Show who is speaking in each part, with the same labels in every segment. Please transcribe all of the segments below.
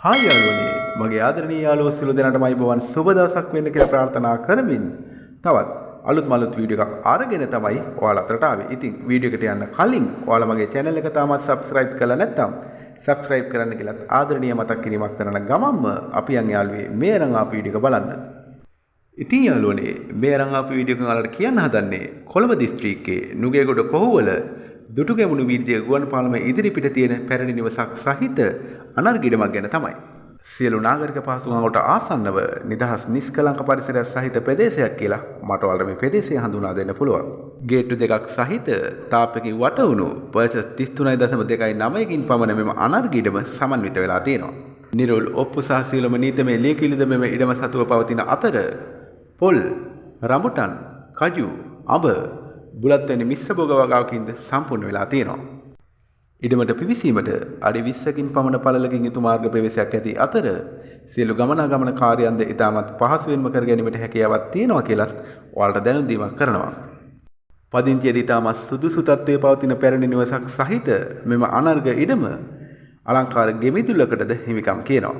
Speaker 1: Hi යාළුවනේ මගේ ආදරණීය යාළුවෝ සියලු දෙනාටම අයිබෝවන් සුබ දවසක් වෙන්න කියලා ප්‍රාර්ථනා කරමින් තවත් අලුත් වීඩියෝ එකක් අරගෙන තමයි ඔයාලා අතරට ආවේ. ඉතින් වීඩියෝ එකට යන්න කලින් ඔයාලා මගේ channel එක තාමත් subscribe කරලා නැත්නම් subscribe කරන්න කියලා ආදරණීය මතක් කිරීමක් කරන ගමන්ම අපි යන් යාළුවේ මේ අරන් ආපු වීඩියෝ එක බලන්න. ඉතින් යාළුවනේ මේ අරන් ආපු වීඩියෝ එකෙන් ඔයාලට කියන්න හදන්නේ කොළඹ දිස්ත්‍රික්කයේ නුගේගොඩ කොහුවල දුටුගැමුණු වීදියේ ගුවන් පාලම ඉදිරිපිට තියෙන පැරණි නිවසක් සහිත අනර්ගිඩමක් ගැන තමයි. සියලු නාගරික පහසුකම් වලට ආසන්නව නිදහස් නිස්කලංක පරිසරයක් සහිත ප්‍රදේශයක් කියලා මට ඔයාලට මේ ප්‍රදේශය හඳුනා දෙන්න පුළුවන්. ගේට්ටු දෙකක් සහිත තාප්පකින් වට වුණු පර්සස් 33.29කින් පමණ මෙම අනර්ගිඩම සමන්විත වෙලා තියෙනවා. නිරෝල් ඔප්පු සහ සියලුම නීතිමය ලියකිලිද මෙම ඉඩම සතුව පවතින අතර පොල්, රඹුටන්, කජු, අඹ, බුලත් වැනි මිශ්‍ර භෝග වගාවකින්ද සම්පූර්ණ වෙලා තියෙනවා. ඉඩමට පිවිසීමට අඩි 20කින් පමණ පළලකින් යුතු මාර්ග ප්‍රවේශයක් ඇති අතර සියලු ගමනාගමන කාර්යයන්ද ඉතාමත් පහසුවෙන්ම කර ගැනීමට හැකියාවක් තියෙනවා කියලත් ඔයාලට දැනුම් දීමක් කරනවා. පදිංචියට ඉතාමත් සුදුසු තත්ත්වයේ පවතින පැරණි නිවසක් සහිත මෙම අනර්ග ඉඩම අලංකාර ගෙමිදුලකටද හිමිකම් කියනවා.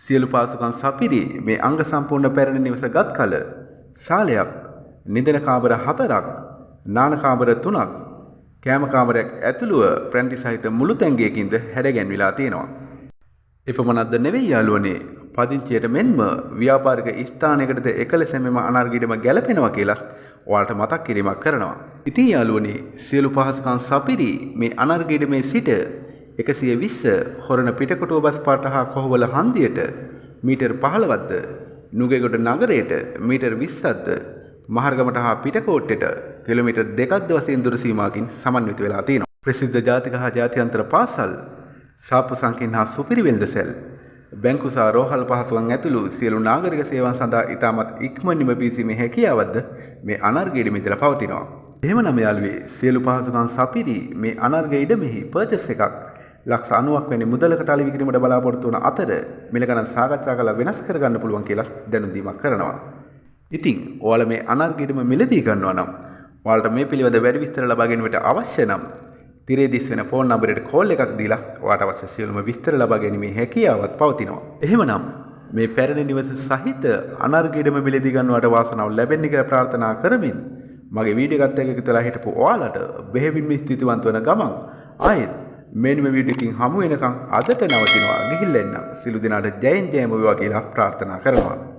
Speaker 1: සියලු පාසුකම් සපිරි මේ අංග සම්පූර්ණ පැරණි නිවස ගත් කල ශාලයක්, නිදන කාමර 4ක්, නාන කාමර 3ක්, කෑම කාමරයක් ඇතුළුව ප්‍රැන්ටි සහිත මුළු තැන්ගයකින්ද හැඩගැන්විලා තියෙනවා. එපමණක්ද නෙවෙයි යාළුවනේ, පදිංචියට මෙන්ම ව්‍යාපාරික ස්ථානයකටද එකලෙස මෙම අනර්ගිඩම ගැලපෙනවා කියලා ඔයාලට මතක් කිරීමක් කරනවා. ඉතින් යාළුවනේ සියලු පහසුකම් සපිරි මේ අනර්ගිඩමේ සිට 120 හොරණ පිටකොටුව බස් පාට හා කොහොවල හන්දියට මීටර් 15ක්ද, නුගේගොඩ නගරයට මීටර් 20ක්ද, මහර්ගමට හා පිටකෝට්ටෙට කිලෝමීටර් 2ක්ද වශයෙන් දුර සීමාවකින් සමන්විත වෙලා තියෙනවා. ප්‍රසිද්ධ ජාතික හා ජාත්‍යන්තර පාසල්, සාප්පු සංකීර්ණ හා සුපිරි වෙළඳසැල්, බැංකු සහ රෝහල් පහසුකම් ඇතුළු සියලු නාගරික සේවාවන් සඳහා ඉතාමත් ඉක්මනින්ම පිවිසීමේ හැකියාවක්ද මේ අනර්ග ඉඩමේ ඉඳලා පවතිනවා. එහෙමනම් යාළුවේ සියලු පහසුකම් සපිරි මේ අනර්ග ඉඩමෙහි පර්චේස් එකක් ලක්ෂ 90ක් වැනි මුදලකට අලෙවි කිරීමට බලාපොරොත්තු වන අතර මිල ගණන් සාකච්ඡා කරලා වෙනස් කරගන්න පුළුවන් කියලා දැනුම් දීමක් කරනවා. ඉතින් ඔයාලා මේ අනර්ගිඩම මිලදී ගන්නවා නම් ඔයාලට මේ පිළිබඳ වැඩි විස්තර ලබා ගැනීමට අවශ්‍ය නම් තිරේ දිස් වෙන ෆෝන් නම්බරයට කෝල් එකක් දීලා ඔයාලට අවශ්‍ය සියලුම විස්තර ලබා ගැනීමේ හැකියාවක් පවතිනවා. එහෙමනම් මේ පැරණි නිවස සහිත අනර්ගිඩම මිලදී ගන්නවට වාසනාව ලැබෙන්න කියලා ප්‍රාර්ථනා කරමින් මගේ වීඩියෝ එකත් එක්ක එකතුලා හිටපු ඔයාලට බෙහෙවින්ම ස්තුතිවන්ත වන ගමන් ආයෙත් මෙන්න මේ වීඩියෝ එකකින් හමු වෙනකන් අදට නවතිනවා. ගිහිල්ලා එන්න. සිළු දිනාට ජයෙන් ජයම වේවා කියලා ප්‍රාර්ථනා කරනවා.